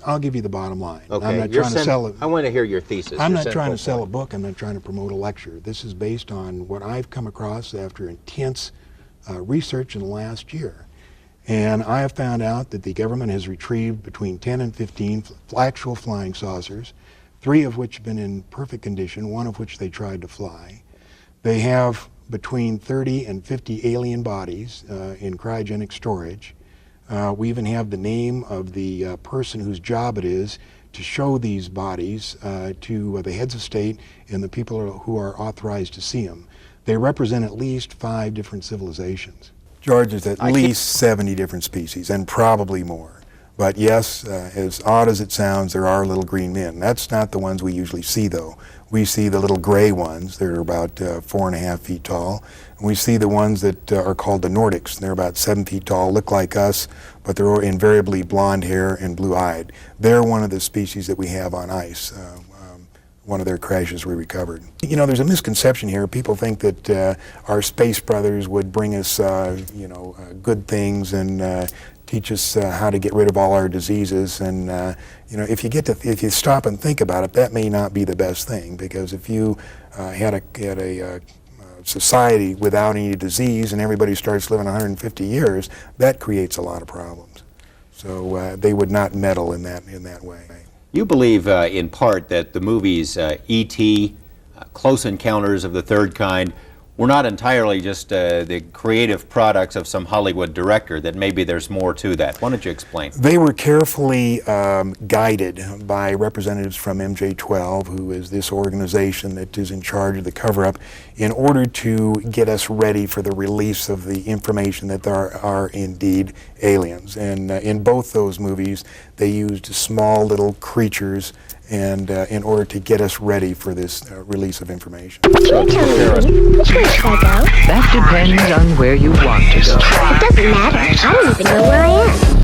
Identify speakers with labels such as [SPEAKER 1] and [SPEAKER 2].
[SPEAKER 1] I'll give you the bottom line.
[SPEAKER 2] Okay.
[SPEAKER 1] I'm not trying to sell it.
[SPEAKER 2] I want to hear your thesis.
[SPEAKER 1] I'm
[SPEAKER 2] your
[SPEAKER 1] not trying to
[SPEAKER 2] central
[SPEAKER 1] sell a
[SPEAKER 2] point.
[SPEAKER 1] book. I'm not trying to promote a lecture. This is based on what I've come across after intense research in the last year. And I have found out that the government has retrieved between 10 and 15 actual flying saucers, 3 of which have been in perfect condition, 1 of which they tried to fly. They have between 30 and 50 alien bodies in cryogenic storage. We even have the name of the person whose job it is to show these bodies to the heads of state and the people who are authorized to see them. They represent at least 5 different civilizations. George, there's at least 70 different species, and probably more. But yes, as odd as it sounds, there are little green men. That's not the ones we usually see, though. We see the little gray ones. They're about 4.5 feet tall. And we see the ones that are called the Nordics. They're about 7 feet tall, look like us, but they're invariably blonde hair and blue-eyed. They're one of the species that we have on ice. One of their crashes we recovered. You know, there's a misconception here. People think that our space brothers would bring us, good things and teach us how to get rid of all our diseases. And if you stop and think about it, that may not be the best thing, because if you had a society without any disease and everybody starts living 150 years, that creates a lot of problems. So they would not meddle in that way.
[SPEAKER 2] You believe, in part, that the movies E.T., Close Encounters of the Third Kind, were not entirely just the creative products of some Hollywood director, that maybe there's more to that. Why don't you explain?
[SPEAKER 1] They were carefully guided by representatives from MJ-12, who is this organization that is in charge of the cover-up, in order to get us ready for the release of the information that there are indeed aliens. And in both those movies, they used small little creatures and in order to get us ready for this release of information.
[SPEAKER 3] Can you tell me, which way should I go?
[SPEAKER 4] That depends on where you want to go.
[SPEAKER 3] It doesn't matter. I don't even know where I am.